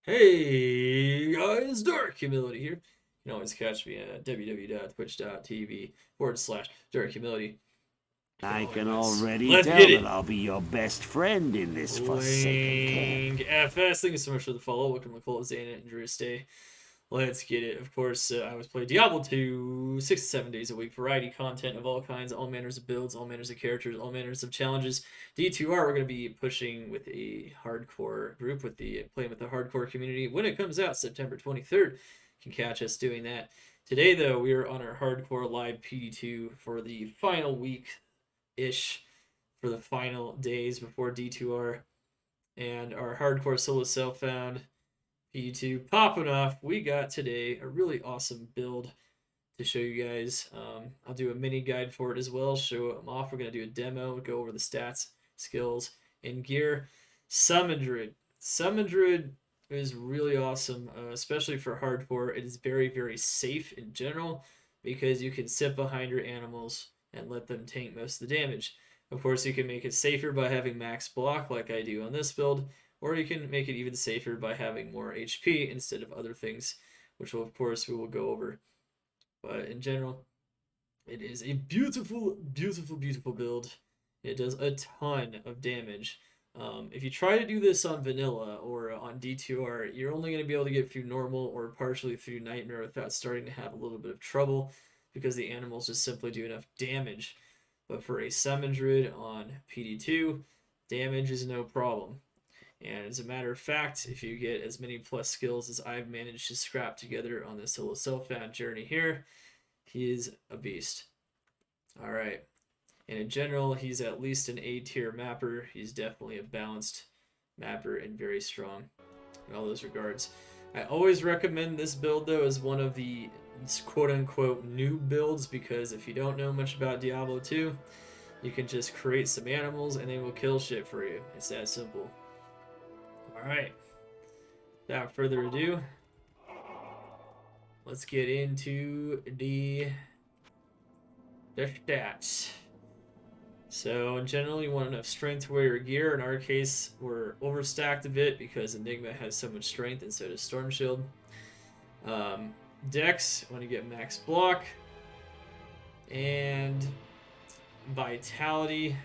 Hey guys, Dark Humility here. You can always catch me at www.twitch.tv/Dark Humility. You can I can always already let's get tell that it. I'll be your best friend in this forsaken camp. Link FS. Thank you so much for the follow. Welcome to Cole, Xana, and Druid. Let's get it. Of course, I was playing Diablo 2 6 to 7 days a week. Variety content of all kinds, all manners of builds, all manners of characters, all manners of challenges. D2R, we're going to be pushing with a hardcore group, playing with the hardcore community. When it comes out, September 23rd, you can catch us doing that. Today, though, we are on our Hardcore Live PD2 for the final week-ish, for the final days before D2R. And our hardcore solo self-found PD2 popping off. We got today a really awesome build to show you guys. I'll do a mini guide for it as well, show them off. We're going to do a demo, go over the stats, skills, and gear. Summon Druid. Summon Druid is really awesome, especially for hardcore. It is very, very safe in general because you can sit behind your animals and let them tank most of the damage. Of course, you can make it safer by having max block like I do on this build, or you can make it even safer by having more HP instead of other things, which will, of course, we will go over. But in general, it is a beautiful, beautiful, beautiful build. It does a ton of damage. If you try to do this on vanilla or on D2R, you're only going to be able to get through normal or partially through nightmare without starting to have a little bit of trouble because the animals just simply do enough damage. But for a summon druid on PD2, damage is no problem. And as a matter of fact, if you get as many plus skills as I've managed to scrap together on this solo self-found journey here, he is a beast. All right. And in general, he's at least an A tier mapper. He's definitely a balanced mapper and very strong in all those regards. I always recommend this build, though, as one of the quote-unquote noob builds, because if you don't know much about Diablo 2, you can just create some animals and they will kill shit for you. It's that simple. Alright. Without further ado, let's get into the stats. So in general, you want enough strength to wear your gear. In our case, we're overstacked a bit because Enigma has so much strength and so does Storm Shield. Dex, want to get max block. And Vitality,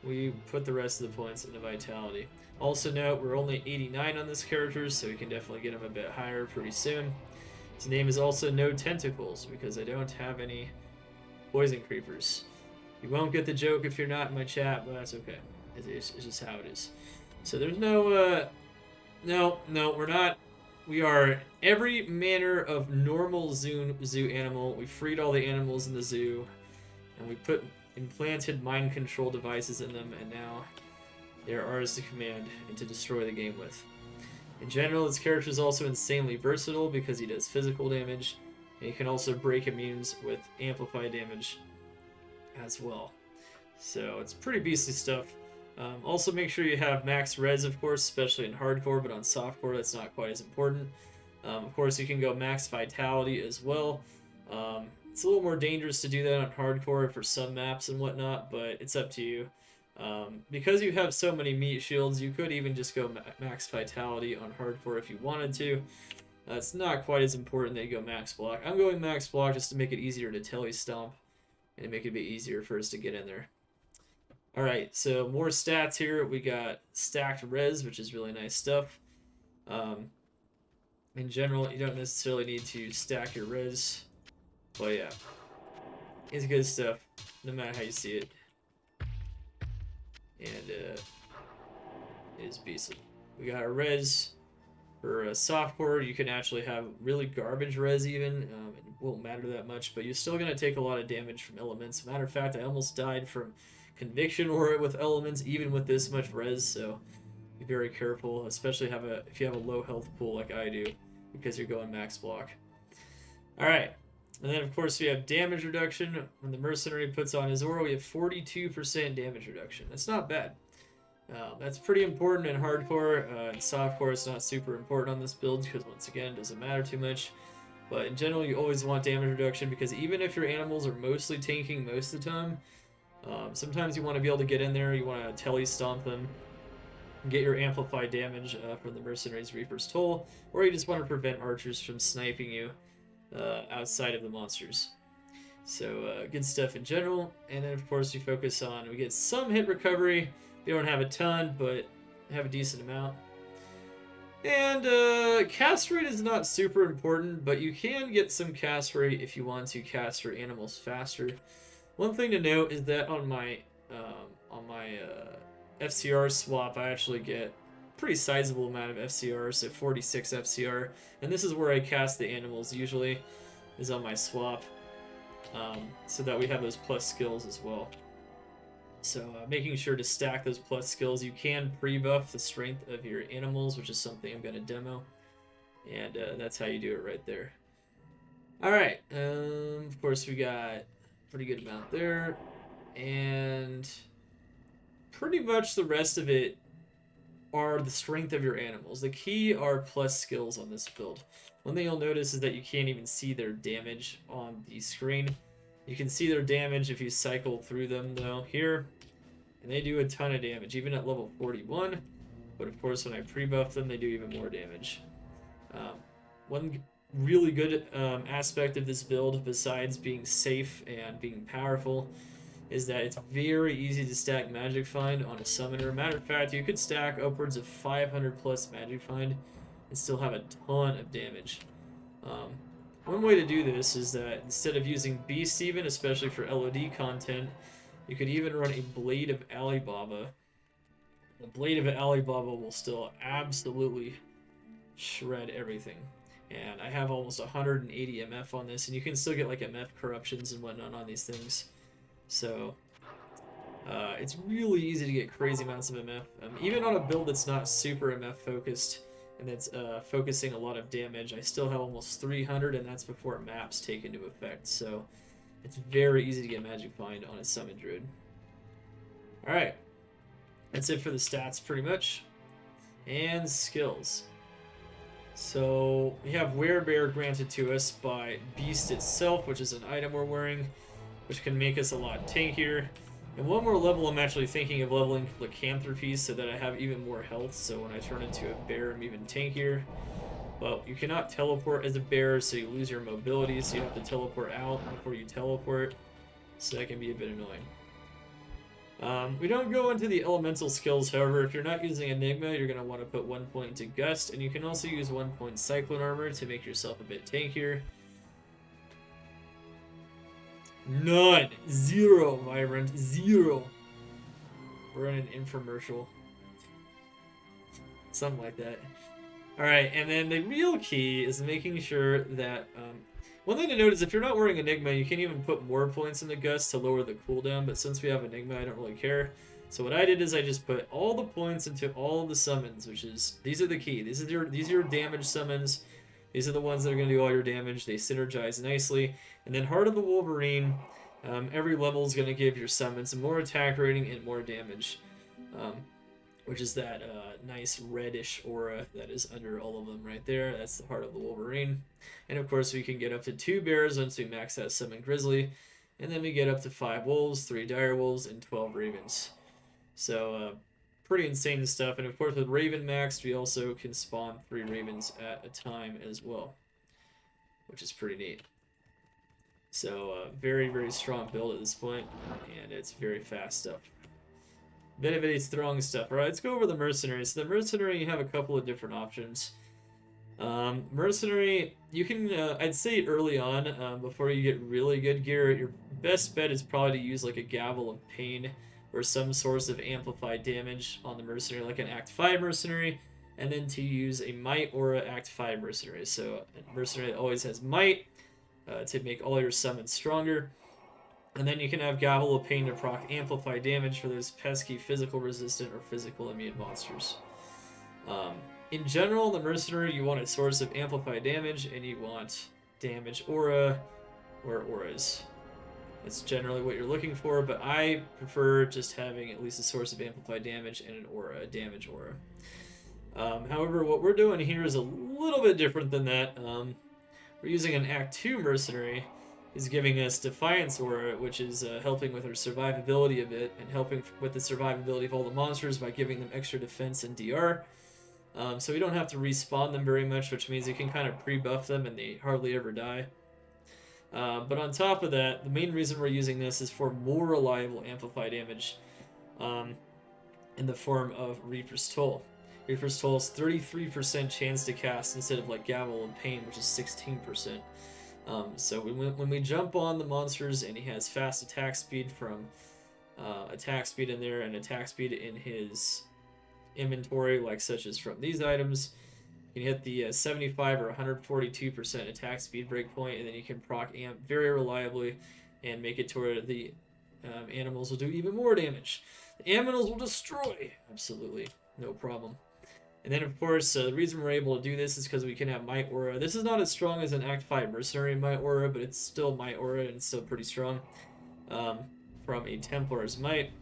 we put the rest of the points into Vitality. Also note, we're only 89 on this character, so we can definitely get him a bit higher pretty soon. His name is also No Tentacles, because I don't have any poison creepers. You won't get the joke if you're not in my chat, but that's okay. It's just how it is. So there's no, no, we're not. We are every manner of normal zoo animal. We freed all the animals in the zoo, and we put implanted mind control devices in them, and now they're ours to command and to destroy the game with. In general, this character is also insanely versatile because he does physical damage, and he can also break immunes with amplified damage as well. So it's pretty beastly stuff. Also make sure you have max res, of course, especially in hardcore, but on softcore that's not quite as important. Of course, you can go max vitality as well. It's a little more dangerous to do that on hardcore for some maps and whatnot, but it's up to you. Because you have so many meat shields, you could even just go max vitality on hardcore if you wanted to. It's not quite as important that you go max block. I'm going max block just to make it easier to telly stomp and make it a bit easier for us to get in there. Alright, so more stats here. We got stacked res, which is really nice stuff. In general, you don't necessarily need to stack your res, but yeah, it's good stuff, no matter how you see it. And it is beastly. We got our res. For softcore, you can actually have really garbage res even. It won't matter that much, but you're still going to take a lot of damage from elements. Matter of fact, I almost died from conviction aura with elements, even with this much res, so be very careful, especially if you have a low health pool like I do, because you're going max block. Alright, and then of course we have damage reduction. When the Mercenary puts on his aura, we have 42% damage reduction. That's not bad. That's pretty important in hardcore. In softcore, it's not super important on this build because, once again, it doesn't matter too much. But in general, you always want damage reduction because even if your animals are mostly tanking most of the time, sometimes you want to be able to get in there, you want to telly stomp them, get your amplified damage from the Mercenary's Reaper's Toll, or you just want to prevent archers from sniping you outside of the monsters. So good stuff in general. And then of course we focus on, we get some hit recovery. We don't have a ton, but have a decent amount. And cast rate is not super important, but you can get some cast rate if you want to cast your animals faster. One thing to note is that on my FCR swap, I actually get pretty sizable amount of FCR, so 46 FCR, and this is where I cast the animals usually, is on my swap, so that we have those plus skills as well. So making sure to stack those plus skills. You can pre-buff the strength of your animals, which is something I'm going to demo, and that's how you do it right there. Alright, of course we got pretty good amount there, and pretty much the rest of it are the strength of your animals. The key are plus skills on this build. One thing you'll notice is that you can't even see their damage on the screen. You can see their damage if you cycle through them though here, and they do a ton of damage even at level 41, but of course when I pre-buff them they do even more damage. One really good aspect of this build, besides being safe and being powerful, is that it's very easy to stack Magic Find on a summoner. Matter of fact, you could stack upwards of 500 plus Magic Find and still have a ton of damage. One way to do this is that instead of using Beast even, especially for LOD content, you could even run a Blade of Alibaba. The Blade of Alibaba will still absolutely shred everything. And I have almost 180 MF on this, and you can still get like MF corruptions and whatnot on these things. So it's really easy to get crazy amounts of MF. Even on a build that's not super MF focused and that's focusing a lot of damage, I still have almost 300, and that's before maps take into effect. So it's very easy to get Magic Find on a Summon Druid. Alright, that's it for the stats pretty much. And skills. So we have Werebear granted to us by Beast itself, which is an item we're wearing, which can make us a lot tankier. And one more level, I'm actually thinking of leveling Lycanthropy so that I have even more health, so when I turn into a bear, I'm even tankier. But you cannot teleport as a bear, so you lose your mobility, so you have to teleport out before you teleport, so that can be a bit annoying. We don't go into the elemental skills, however. If you're not using Enigma, you're going to want to put 1 point into Gust, and you can also use 1 point Cyclone Armor to make yourself a bit tankier. None. 0, Vibrant. 0. We're in an infomercial. Something like that. Alright, and then the real key is making sure that... one thing to note is if you're not wearing Enigma, you can even put more points into Gust to lower the cooldown, but since we have Enigma, I don't really care. So what I did is I just put all the points into all of the summons, which is... These are the key. These are your damage summons. These are the ones that are going to do all your damage. They synergize nicely. And then Heart of the Wolverine, every level is going to give your summons more attack rating and more damage, which is that nice reddish aura that is under all of them right there. That's the Heart of the Wolverine. And of course we can get up to 2 bears once we max out Summon Grizzly. And then we get up to 5 wolves, 3 dire wolves, and 12 ravens. So pretty insane stuff. And of course with Raven maxed, we also can spawn 3 ravens at a time as well, which is pretty neat. So very, very strong build at this point, and it's very fast stuff. Very strong stuff. Alright, let's go over the Mercenary. So the Mercenary, you have a couple of different options. Mercenary, you can, I'd say early on, before you get really good gear, your best bet is probably to use like a Gavel of Pain or some source of amplified damage on the Mercenary, like an Act 5 Mercenary, and then to use a Might or an Act 5 Mercenary. So a Mercenary always has Might to make all your summons stronger. And then you can have Gavel of Pain to proc amplify damage for those pesky physical resistant or physical immune monsters. In general, the Mercenary, you want a source of amplified damage, and you want damage aura or auras. That's generally what you're looking for, but I prefer just having at least a source of amplified damage and an aura, a damage aura. However, what we're doing here is a little bit different than that. We're using an Act 2 Mercenary, is giving us Defiance Aura, which is helping with our survivability a bit, and helping with the survivability of all the monsters by giving them extra defense and DR. So we don't have to respawn them very much, which means you can kind of pre-buff them and they hardly ever die. But on top of that, the main reason we're using this is for more reliable amplify damage in the form of Reaper's Toll. Reaper's Toll is 33% chance to cast instead of like Gavel and Pain, which is 16%. So when we jump on the monsters and he has fast attack speed from attack speed in there and attack speed in his inventory, like such as from these items, you can hit the 75 or 142% attack speed breakpoint, and then you can proc amp very reliably and make it to where the animals will do even more damage. The Aminals will destroy, absolutely, no problem. And then, of course, the reason we're able to do this is because we can have Might Aura. This is not as strong as an Act 5 Mercenary Might Aura, but it's still Might Aura and it's still pretty strong from a Templar's Might.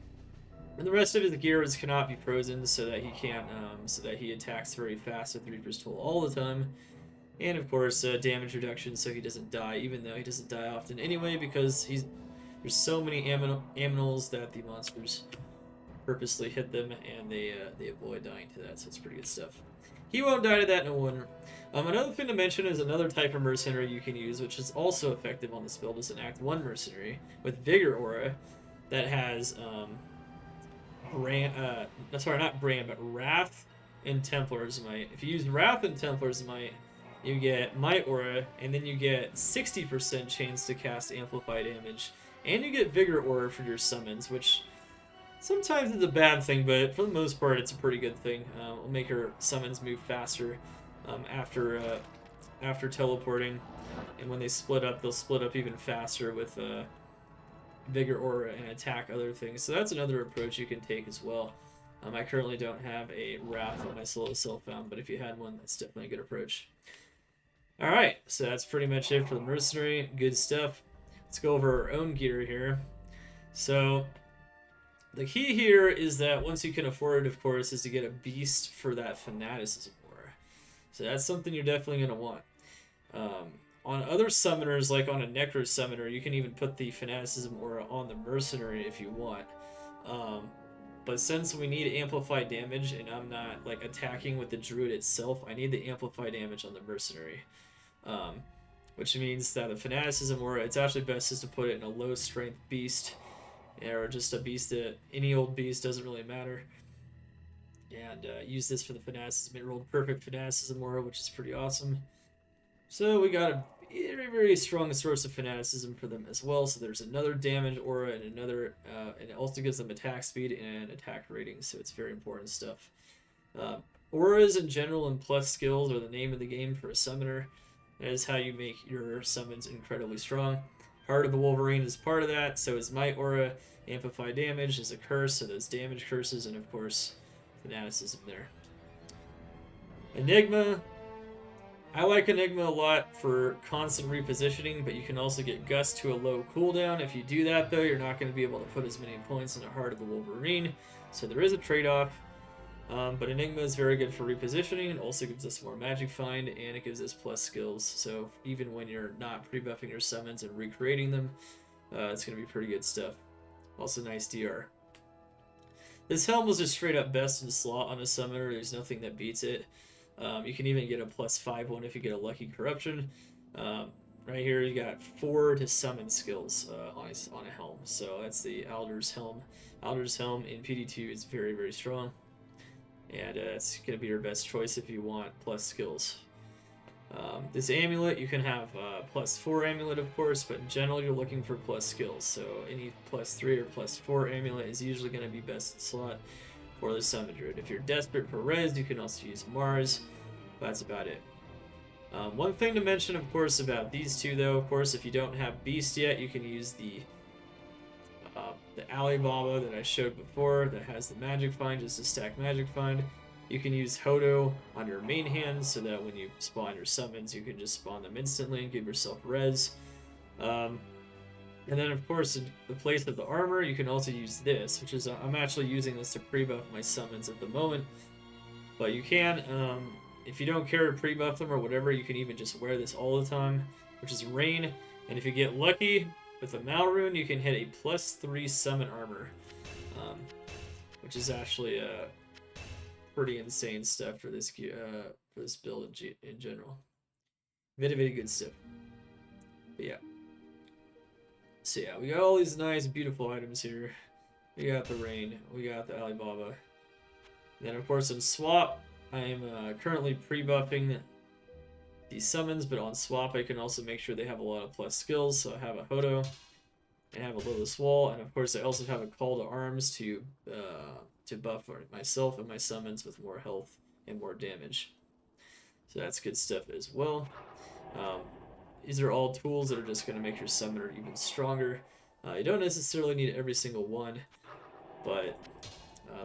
And the rest of his gears cannot be frozen, so that he can't, so that he attacks very fast with Reaper's Toll all the time. And of course, damage reduction, so he doesn't die, even though he doesn't die often anyway, because there's so many Aminals that the monsters purposely hit them, and they avoid dying to that, so it's pretty good stuff. He won't die to that, no wonder. Another thing to mention is another type of Mercenary you can use, which is also effective on this build, is an Act 1 Mercenary with Vigor Aura that has Wrath and Templar's Might. If you use Wrath and Templar's Might, you get Might Aura, and then you get 60% chance to cast Amplify damage, and you get Vigor Aura for your summons, which sometimes it's a bad thing, but for the most part, it's a pretty good thing. It'll make your summons move faster after teleporting, and when they split up, they'll split up even faster with Vigor Aura and attack other things. So that's another approach you can take as well. I currently don't have a Wrath on my solo self-found, but if you had one, that's definitely a good approach. Alright, so that's pretty much it for the Mercenary. Good stuff. Let's go over our own gear here. So the key here is that once you can afford it, of course, is to get a beast for that Fanaticism Aura. So that's something you're definitely going to want. On other summoners, like on a Necro summoner, you can even put the Fanaticism Aura on the Mercenary if you want. But since we need Amplify damage, and I'm not like attacking with the Druid itself, I need the Amplify damage on the Mercenary. Which means that the Fanaticism Aura, it's actually best just to put it in a low strength beast, or just a beast that any old beast, doesn't really matter. And use this for the Fanaticism. It rolled perfect Fanaticism Aura, which is pretty awesome. So we got a very, very strong source of Fanaticism for them as well. So there's another damage aura and another, and it also gives them attack speed and attack rating. So it's very important stuff. Auras in general and plus skills are the name of the game for a summoner. That is how you make your summons incredibly strong. Heart of the Wolverine is part of that. So is Might Aura. Amplify damage is a curse, so those damage curses, and of course Fanaticism there. Enigma. I like Enigma a lot for constant repositioning, but you can also get Gust to a low cooldown. If you do that, though, you're not going to be able to put as many points in the Heart of the Wolverine, so there is a trade-off. But Enigma is very good for repositioning. It also gives us more Magic Find, and it gives us plus skills. So even when you're not pre-buffing your summons and recreating them, it's going to be pretty good stuff. Also nice DR. This helm was just straight up best in slot on a summoner. There's nothing that beats it. You can even get a +5 one if you get a Lucky Corruption. Right here you got 4 to summon skills on a helm. So that's the Alder's Helm. Alder's Helm in PD2 is very, very strong. And it's going to be your best choice if you want plus skills. This amulet, you can have +4 amulet, of course, but in general you're looking for plus skills. So any +3 or +4 amulet is usually going to be best in slot for the Summon Druid. If you're desperate for res, you can also use Mars. That's about it. One thing to mention, of course, about these two, though, of course, if you don't have Beast yet, you can use the Alibaba that I showed before that has the Magic Find, just to stack Magic Find. You can use Hodo on your main hand so that when you spawn your summons, you can just spawn them instantly and give yourself res. And then, of course, in the place of the armor, you can also use this, which is, I'm actually using this to pre-buff my summons at the moment. But you can, if you don't care to pre-buff them or whatever, you can even just wear this all the time, which is Rain. And if you get lucky with a Mal Rune, you can hit a +3 summon armor, which is actually pretty insane stuff for this build in general. Very, very good stuff. But yeah. So yeah, we got all these nice, beautiful items here. We got the Rain, we got the Alibaba. Then of course on swap, I am currently pre-buffing these summons, but on swap I can also make sure they have a lot of plus skills. So I have a Hodo, I have a Lilith's Wall, and of course I also have a Call to Arms to buff myself and my summons with more health and more damage. So that's good stuff as well. These are all tools that are just going to make your summoner even stronger. You don't necessarily need every single one, but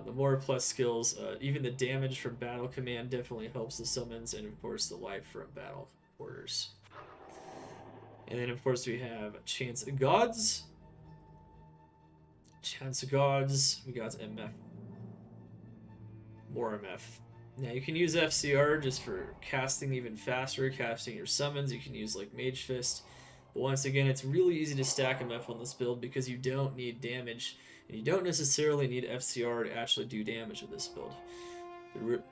the more plus skills, even the damage from battle command definitely helps the summons, and of course the life from battle orders. And then of course we have Chance of Gods. Chance of Gods, we got MF. More MF. Now you can use FCR just for casting even faster, casting your summons. You can use like Mage Fist. But once again, it's really easy to stack MF on this build because you don't need damage. And you don't necessarily need FCR to actually do damage with this build.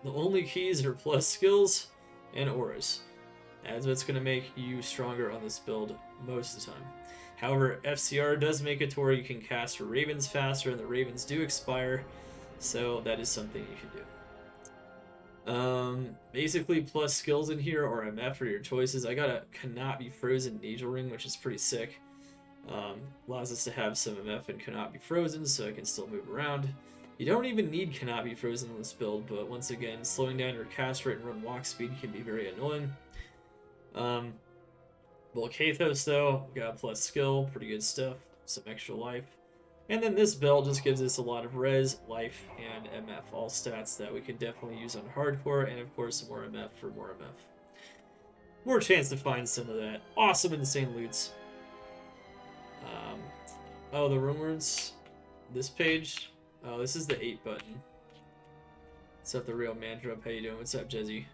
The only keys are plus skills and auras. That's what's going to make you stronger on this build most of the time. However, FCR does make it to where you can cast for Ravens faster, and the Ravens do expire. So that is something you can do. Basically plus skills in here or MF for your choices. I got a Cannot Be Frozen Angel Ring, which is pretty sick. Allows us to have some MF and Cannot Be Frozen, so I can still move around. You don't even need Cannot Be Frozen in this build, but once again, slowing down your cast rate and run walk speed can be very annoying. Volcathos though, we got plus skill, pretty good stuff, some extra life. And then this belt just gives us a lot of res, life, and MF, all stats that we can definitely use on hardcore, and of course some more MF for more MF. More chance to find some of that awesome, insane loots. Oh, the rumors. This page. Oh, this is the 8 button. What's up, the real man drop? How you doing? What's up, Jezzy?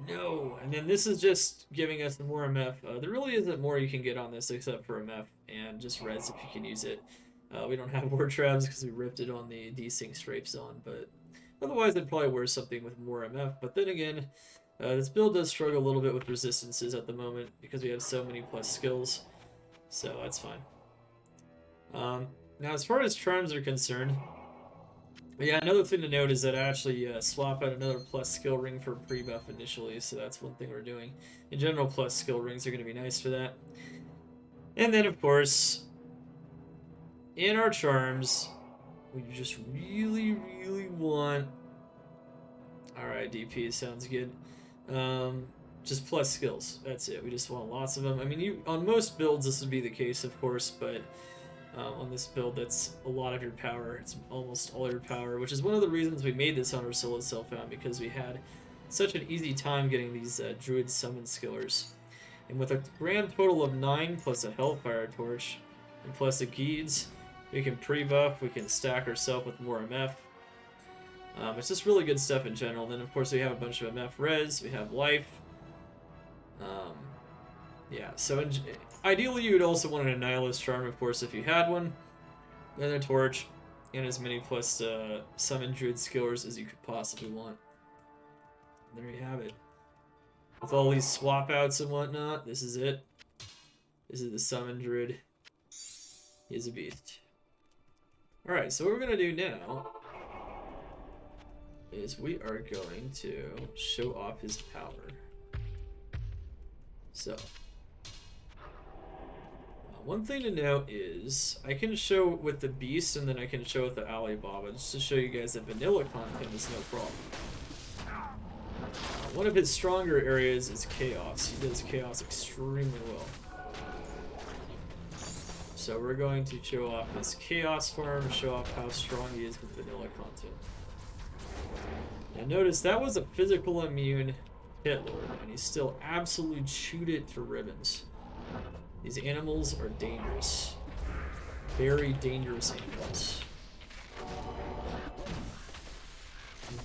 No, and then this is just giving us more MF. There really isn't more you can get on this except for MF and just res if you can use it. We don't have War Traps because we ripped it on the Desync Strafe Zone, but otherwise I'd probably wear something with more MF. But then again, this build does struggle a little bit with resistances at the moment because we have so many plus skills, so that's fine. Now as far as charms are concerned, yeah, another thing to note is that I actually swap out another plus skill ring for pre-buff initially, so that's one thing we're doing. In general, plus skill rings are going to be nice for that. And then, of course, in our charms, we just really, really want... Alright, DP sounds good. Just plus skills, that's it. We just want lots of them. I mean, on most builds this would be the case, of course, but... on this build, that's a lot of your power. It's almost all your power, which is one of the reasons we made this on our solo self-found, because we had such an easy time getting these Druid summon skillers. And with a grand total of 9 plus a Hellfire Torch and plus a Geeds, we can pre-buff, we can stack ourselves with more MF. It's just really good stuff in general. Then of course we have a bunch of MF res, we have life. Yeah, so ideally you would also want an Annihilus Charm, of course, if you had one, and a Torch, and as many plus Summon Druid skillers as you could possibly want. And there you have it. With all these swap outs and whatnot, this is it. This is the Summon Druid. He's a beast. Alright, so what we're going to do now is we are going to show off his power. So... one thing to note is, I can show with the Beast and then I can show with the Alibaba, just to show you guys that vanilla content is no problem. One of his stronger areas is Chaos. He does Chaos extremely well. So we're going to show off his Chaos farm, show off how strong he is with vanilla content. Now notice that was a physical immune hit lord, and he still absolutely chewed it to ribbons. These animals are dangerous. Very dangerous animals.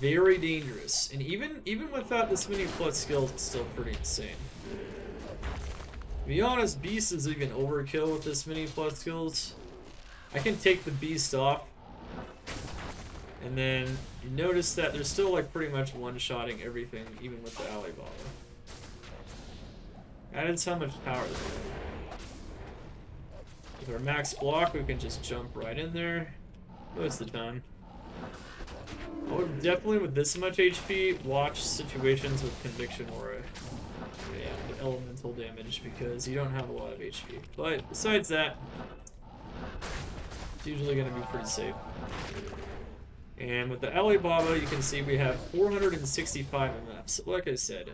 Very dangerous. And even without this many plus skills, it's still pretty insane. To be honest, Beast is even overkill with this many plus skills. I can take the Beast off. And then you notice that they're still like pretty much one-shotting everything, even with the Ally Baba. Added so much power there. With our max block, we can just jump right in there most of the time. I would definitely, with this much HP, watch situations with Conviction Aura and elemental damage because you don't have a lot of HP. But besides that, it's usually going to be pretty safe. And with the Ally Baba, you can see we have 465 MF. So like I said,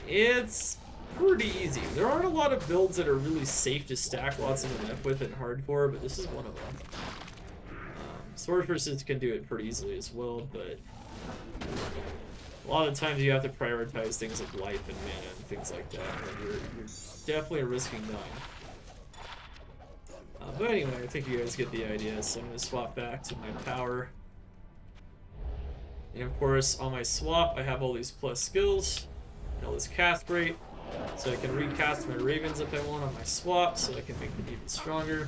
it's pretty easy. There aren't a lot of builds that are really safe to stack lots of MF with in Hardcore, but this is one of them. Sword Persist can do it pretty easily as well, but a lot of times you have to prioritize things like life and mana and things like that, and you're definitely risking dying. But anyway, I think you guys get the idea, so I'm going to swap back to my power. And of course, on my swap, I have all these plus skills, and all this cast rate, so I can recast my Ravens if I want on my swap, so I can make them even stronger.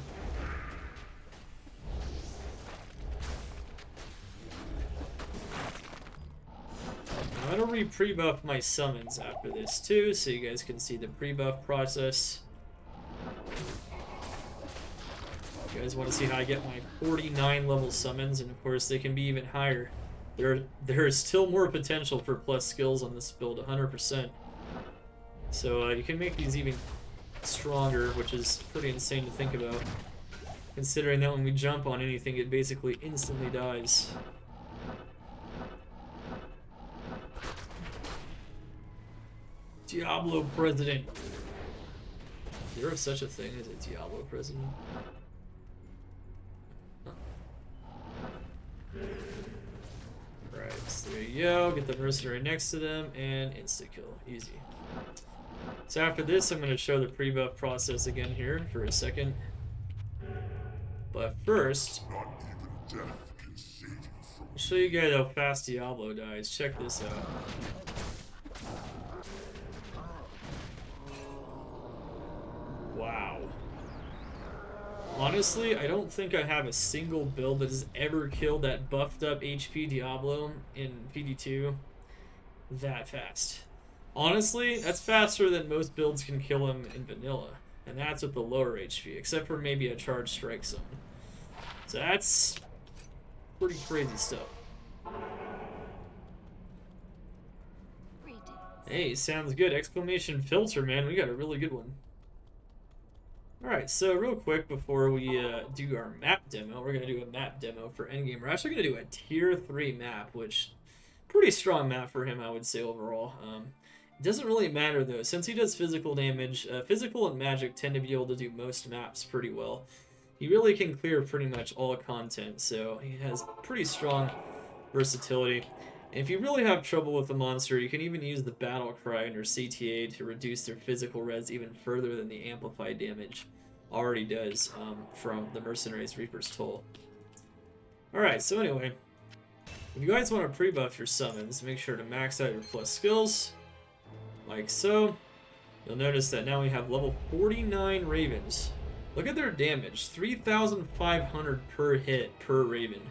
I'm going to re-prebuff my summons after this too, so you guys can see the prebuff process. You guys want to see how I get my 49 level summons, and of course they can be even higher. There is still more potential for plus skills on this build, 100%. So you can make these even stronger, which is pretty insane to think about. Considering that when we jump on anything, it basically instantly dies. Diablo President. Is there such a thing as a Diablo President? Right, so there you go. Get the Mercenary next to them, and insta-kill. Easy. So after this, I'm going to show the pre-buff process again here for a second. But first, I'll show you guys how fast Diablo dies. Check this out. Wow. Honestly, I don't think I have a single build that has ever killed that buffed up HP Diablo in PD2 that fast. Honestly, that's faster than most builds can kill him in vanilla. And that's with the lower HP, except for maybe a charged strike zone. So that's pretty crazy stuff. Hey, sounds good. Exclamation filter, man. We got a really good one. Alright, so real quick before we do our map demo, we're going to do a map demo for endgame. We're actually going to do a tier 3 map, which pretty strong map for him, I would say, overall. It doesn't really matter, though. Since he does physical damage, physical and magic tend to be able to do most maps pretty well. He really can clear pretty much all content, so he has pretty strong versatility. And if you really have trouble with the monster, you can even use the battle cry under CTA to reduce their physical res even further than the amplified damage already does from the Mercenary's Reaper's Toll. Alright, so anyway, if you guys want to pre-buff your summons, make sure to max out your plus skills, like so. You'll notice that now we have level 49 Ravens. Look at their damage, 3,500 per hit per Raven.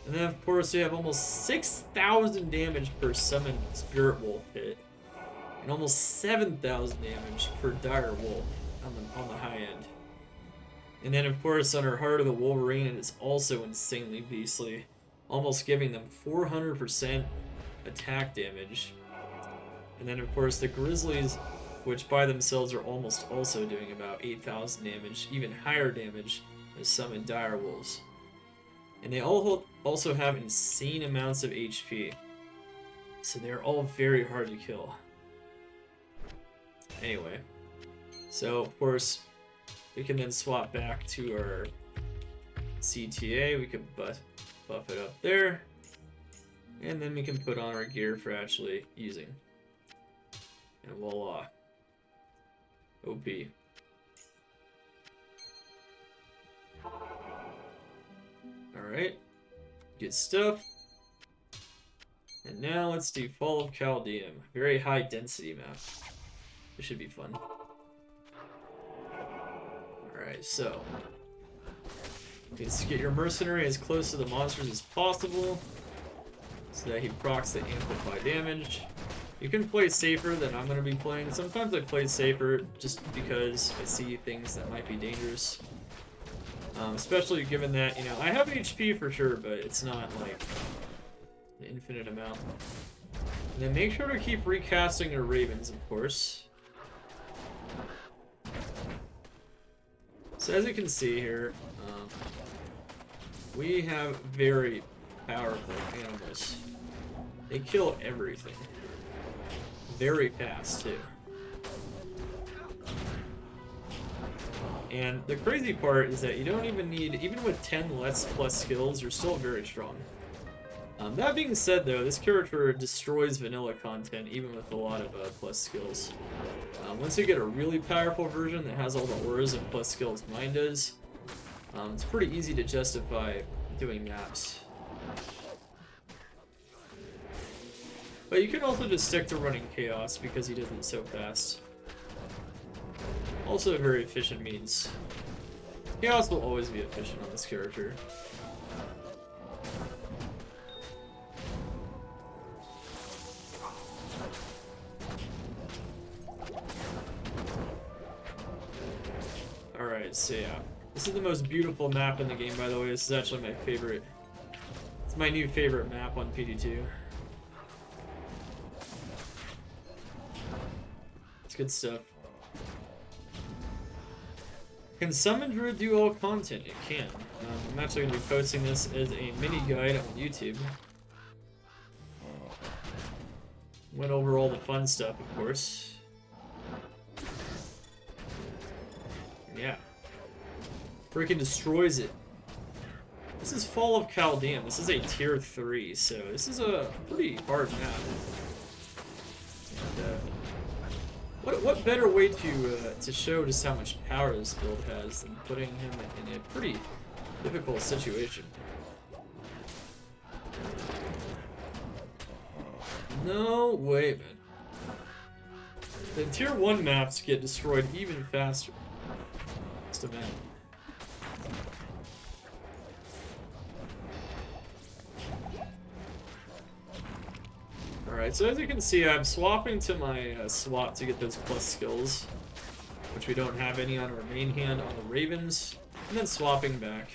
And then, of course, we have almost 6,000 damage per summoned Spirit Wolf hit. And almost 7,000 damage per Dire Wolf on the high end. And then, of course, on our Heart of the Wolverine, it is also insanely beastly. Almost giving them 400% attack damage. And then, of course, the Grizzlies, which by themselves are almost also doing about 8,000 damage, even higher damage as summoned Dire Wolves. And they all also have insane amounts of HP. So they're all very hard to kill. Anyway. So, of course, we can then swap back to our CTA. We can buff it up there. And then we can put on our gear for actually using. And voila. OP. Alright, good stuff. And now let's do Fall of Caldeum. Very high density map. It should be fun. Alright, so let's get your Mercenary as close to the monsters as possible so that he procs the amplify damage. You can play safer than I'm going to be playing. Sometimes I play safer just because I see things that might be dangerous. Especially given that, you know, I have HP for sure, but it's not like an infinite amount. And then make sure to keep recasting your ravens, of course. So as you can see here, we have very powerful animals. They kill everything. Very fast, too. And the crazy part is that you don't even need, even with 10 less plus skills, you're still very strong. That being said, though, this character destroys vanilla content, even with a lot of plus skills. Once you get a really powerful version that has all the auras and plus skills mine does, it's pretty easy to justify doing maps. But you can also just stick to running Chaos because he does it so fast. Also a very efficient means. Chaos will always be efficient on this character. Alright, so yeah. This is the most beautiful map in the game, by the way. This is actually my favorite. It's my new favorite map on PD2. It's good stuff. Can Summon Druid do all content? It can. I'm actually going to be posting this as a mini guide on YouTube. Went over all the fun stuff, of course. Yeah. Freaking destroys it. This is Fall of Caldeum. This is a tier 3, so this is a pretty hard map. And, what better way to show just how much power this build has than putting him in a pretty difficult situation. No way, man. The tier 1 maps get destroyed even faster. Just a minute. Alright, so as you can see, I'm swapping to my swap to get those plus skills, which we don't have any on our main hand on the Ravens, and then swapping back.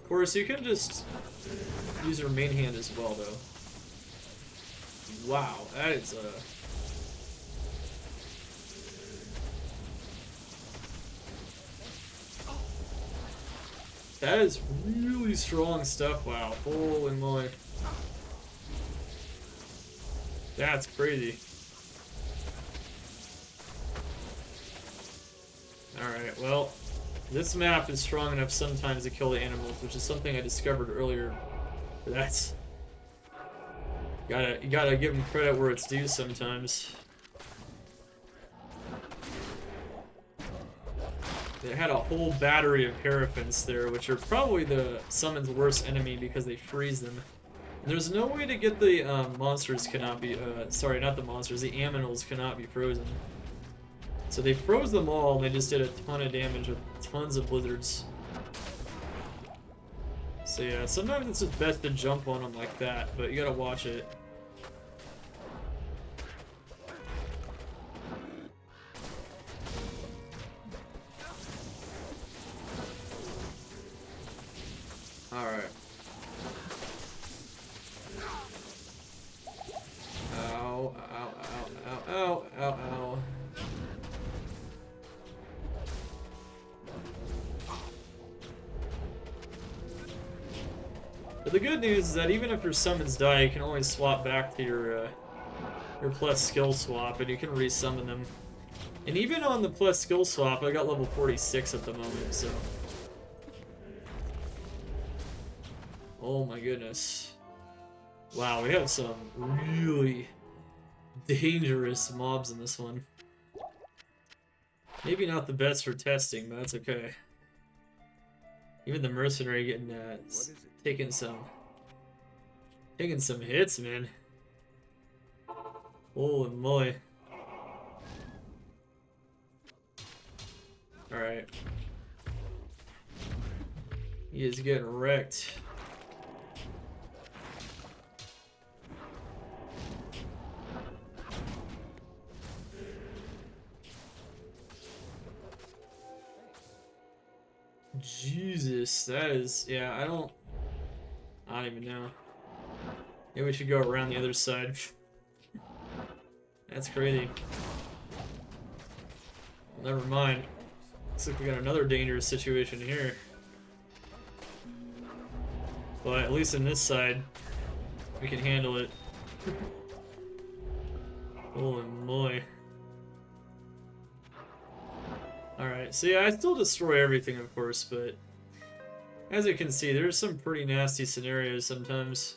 Of course, you can just use your main hand as well, though. Wow, that is that is really strong stuff, wow. Holy moly. That's crazy. Alright, well, this map is strong enough sometimes to kill the animals, which is something I discovered earlier. But that's... You gotta give them credit where it's due sometimes. They had a whole battery of Hierophants there, which are probably the summon's worst enemy because they freeze them. And there's no way to get the monsters cannot be, sorry, not the monsters, the Aminals cannot be frozen. So they froze them all, and they just did a ton of damage with tons of blizzards. So yeah, sometimes it's just best to jump on them like that, but you gotta watch it. Alright. Ow, ow, ow, ow, ow, ow. But the good news is that even if your summons die, you can always swap back to your plus skill swap, and you can resummon them. And even on the plus skill swap, I got level 46 at the moment, so... Oh my goodness. Wow, we have some really dangerous mobs in this one. Maybe not the best for testing, but that's okay. Even the Mercenary getting taking some Taking some hits, man. Holy moly. Alright. He is getting wrecked. Jesus, that is, yeah, I don't even know. Maybe we should go around the other side. That's crazy. Never mind. Looks like we got another dangerous situation here. But at least in this side, we can handle it. Holy moly. Alright, so yeah, I still destroy everything, of course, but as you can see, there's some pretty nasty scenarios sometimes.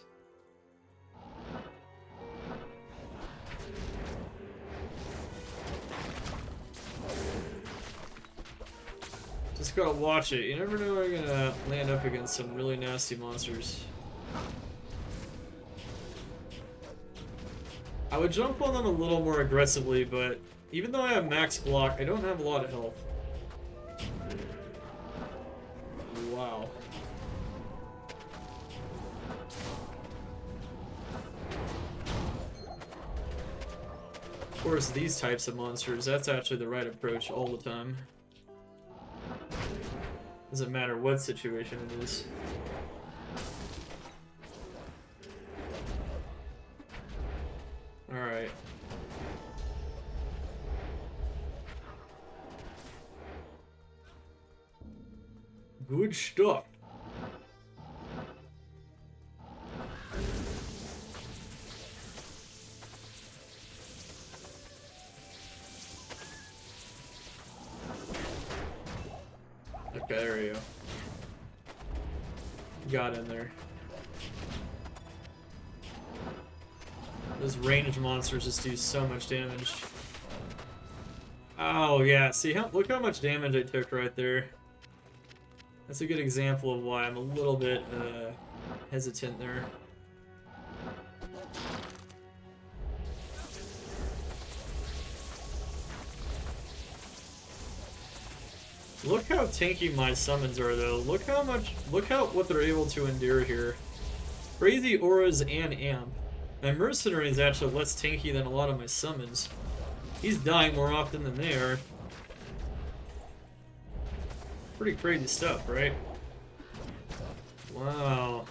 Just gotta watch it. You never know when you're gonna land up against some really nasty monsters. I would jump on them a little more aggressively, but even though I have max block, I don't have a lot of health. Wow. Of course, these types of monsters, that's actually the right approach all the time. Doesn't matter what situation it is. Alright. Good stuff. Okay, there we go. Got in there. Those ranged monsters just do so much damage. Oh yeah, see look how much damage I took right there. That's a good example of why I'm a little bit hesitant there. Look how tanky my summons are though. Look what they're able to endure here. Crazy auras and amp. My Mercenary is actually less tanky than a lot of my summons. He's dying more often than they are. Pretty crazy stuff, right? Wow.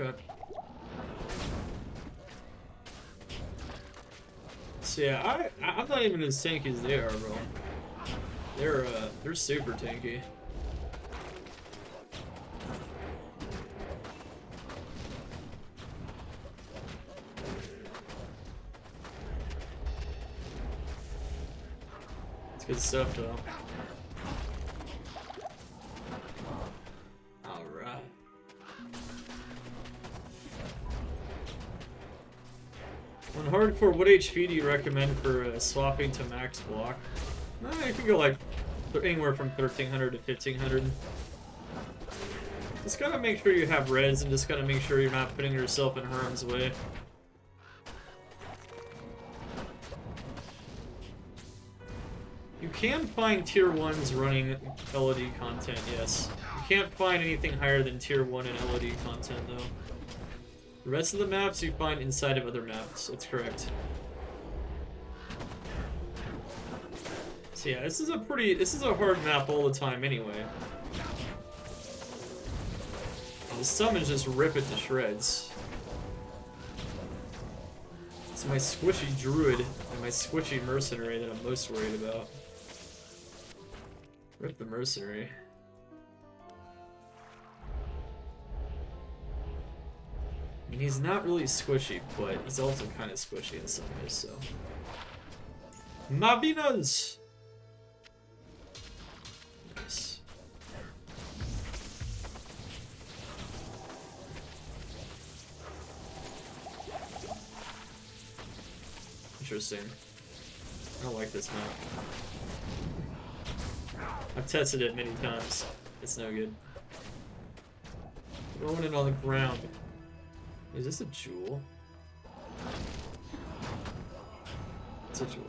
Okay. So yeah, I'm not even as tanky as they are, bro. They're super tanky. It's good stuff though. Alright. On hardcore, what HP do you recommend for swapping to max block? You can go like anywhere from 1300 to 1500. Just gotta make sure you have res and just gotta make sure you're not putting yourself in harm's way. You can find tier 1s running LOD content, yes. You can't find anything higher than tier 1 and LOD content though. The rest of the maps you find inside of other maps, that's correct. So yeah, this is a hard map all the time anyway. And the summons just rip it to shreds. It's my squishy Druid and my squishy Mercenary that I'm most worried about. Rip the Mercenary. I mean, he's not really squishy, but he's also kind of squishy in some ways, so. Aminals! Nice. Interesting. I don't like this map. I've tested it many times. It's no good. Throwing it on the ground. Is this a jewel? It's a jewel.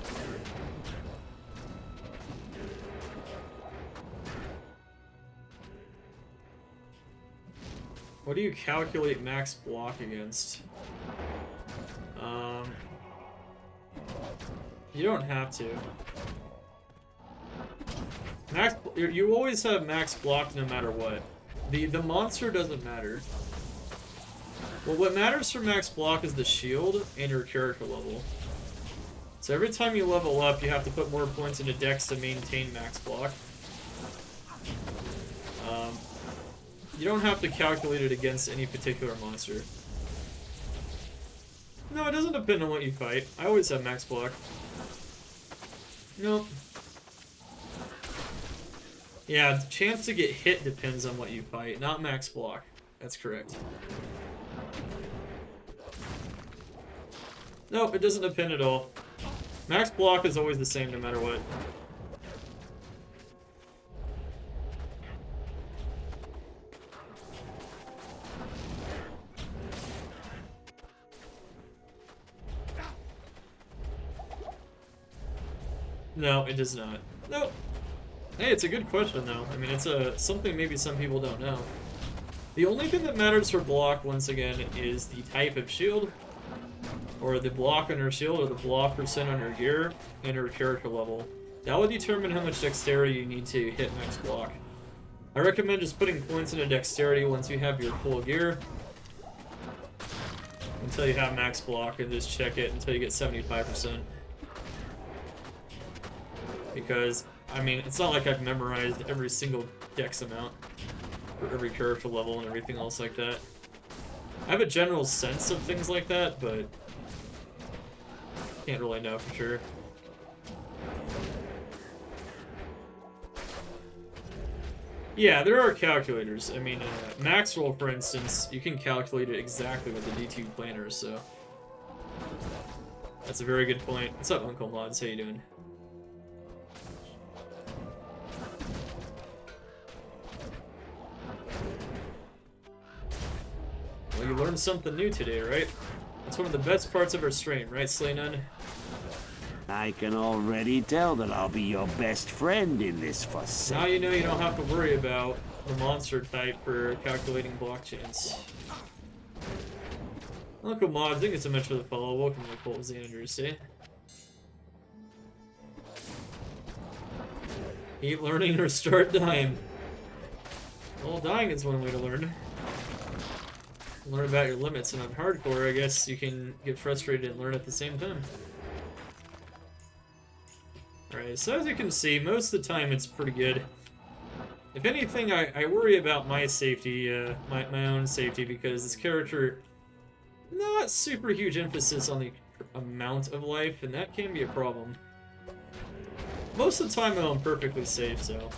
What do you calculate max block against? You don't have to. You always have max block no matter what. The monster doesn't matter. Well, what matters for max block is the shield and your character level. So every time you level up, you have to put more points into dex to maintain max block. You don't have to calculate it against any particular monster. No, it doesn't depend on what you fight. I always have max block. Nope. Yeah, the chance to get hit depends on what you fight, not max block. That's correct. Nope, it doesn't depend at all. Max block is always the same no matter what. No, it does not. Nope. Hey, it's a good question though. I mean, it's something maybe some people don't know. The only thing that matters for block, once again, is the type of shield, or the block on your shield, or the block percent on your gear, and your character level. That will determine how much dexterity you need to hit max block. I recommend just putting points into dexterity once you have your full gear, until you have max block, and just check it until you get 75%. Because, I mean, it's not like I've memorized every single dex amount for every character level and everything else like that. I have a general sense of things like that, but can't really know for sure. Yeah, there are calculators. I mean, max roll, for instance, you can calculate it exactly with the D2 planners, so that's a very good point. What's up, Uncle Mods? How you doing? Well, you learned something new today, right? That's one of the best parts of our stream, right, Slaynun? I can already tell that I'll be your best friend in this forsaken. Now you know you don't have to worry about the monster type for calculating block chance. Uncle Mod, thank you so much for the follow. Welcome to the Cult of Xana. Keep learning or start dying. Well, dying is one way to learn. Learn about your limits, and on hardcore, I guess you can get frustrated and learn at the same time. Alright, so as you can see, most of the time it's pretty good. If anything, I worry about my safety, my own safety, because this character, not super huge emphasis on the amount of life, and that can be a problem. Most of the time, though, I'm perfectly safe, so.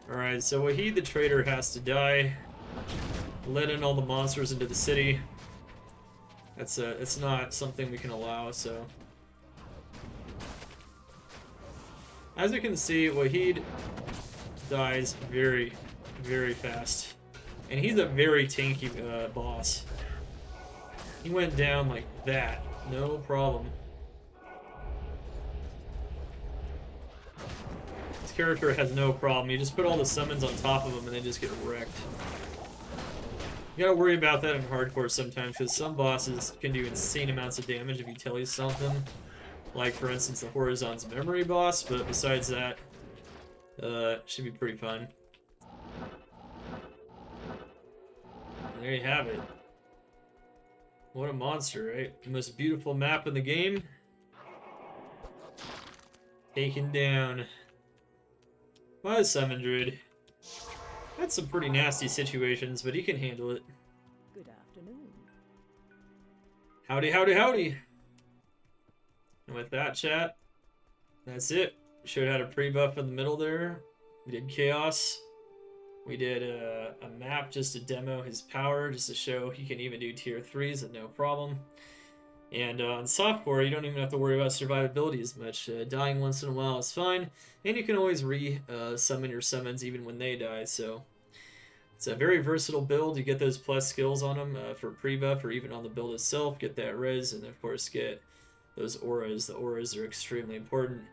Alright, so Wahid the traitor has to die. Let in all the monsters into the city. It's not something we can allow, so. As you can see, Wahid dies very, very fast. And he's a very tanky boss. He went down like that, no problem. This character has no problem. You just put all the summons on top of him and they just get wrecked. You gotta worry about that in hardcore sometimes, because some bosses can do insane amounts of damage if you tele something. Like, for instance, the Horizon's Memory boss, but besides that, should be pretty fun. And there you have it. What a monster, right? The most beautiful map in the game. Taken down by the Summon Druid. Had some pretty nasty situations, but he can handle it. Good afternoon. Howdy, howdy, howdy. And with that, chat, that's it. Showed how to pre-buff in the middle there. We did Chaos. We did a map just to demo his power, just to show he can even do tier 3s with no problem. And on Softcore, you don't even have to worry about survivability as much. Dying once in a while is fine, and you can always re-summon your summons even when they die, so it's a very versatile build. You get those plus skills on them for pre-buff or even on the build itself. Get that res, and of course get those auras. The auras are extremely important,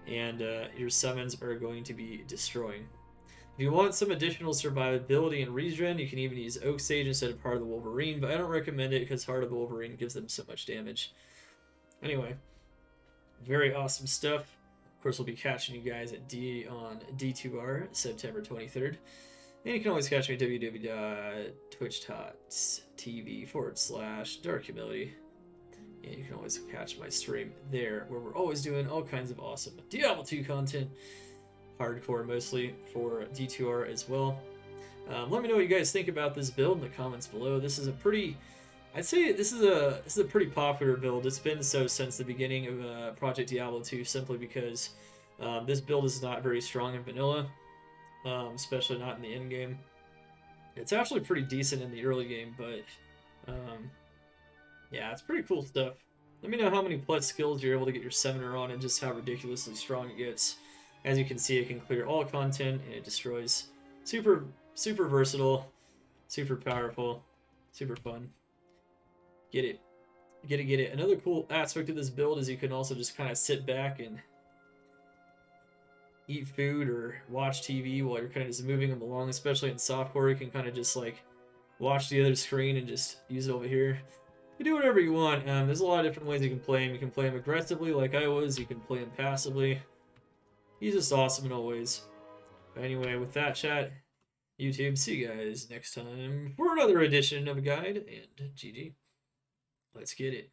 and your summons are going to be destroying. If you want some additional survivability and regen, you can even use Oak Sage instead of Heart of the Wolverine, but I don't recommend it because Heart of the Wolverine gives them so much damage. Anyway, very awesome stuff. Of course, we'll be catching you guys on D2R September 23rd. And you can always catch me at www.twitch.tv/Dark Humility. And you can always catch my stream there, where we're always doing all kinds of awesome Diablo 2 content. Hardcore mostly for D2R as well. Let me know what you guys think about this build in the comments below. This is a pretty, I'd say this is a pretty popular build. It's been so since the beginning of Project Diablo 2, simply because this build is not very strong in vanilla, especially not in the end game. It's actually pretty decent in the early game, but yeah, it's pretty cool stuff. Let me know how many plus skills you're able to get your summoner on and just how ridiculously strong it gets. As you can see, it can clear all content and it destroys. Super versatile, super powerful, super fun. Get it. Get it. Another cool aspect of this build is you can also just kind of sit back and eat food or watch TV while you're kind of just moving them along, especially in softcore. You can kind of just like watch the other screen and just use it over here. You do whatever you want. There's a lot of different ways you can play him. You can play him aggressively like I was. You can play him passively. He's just awesome in all ways. But anyway, with that, chat, YouTube, see you guys next time for another edition of a guide, and GG. Let's get it.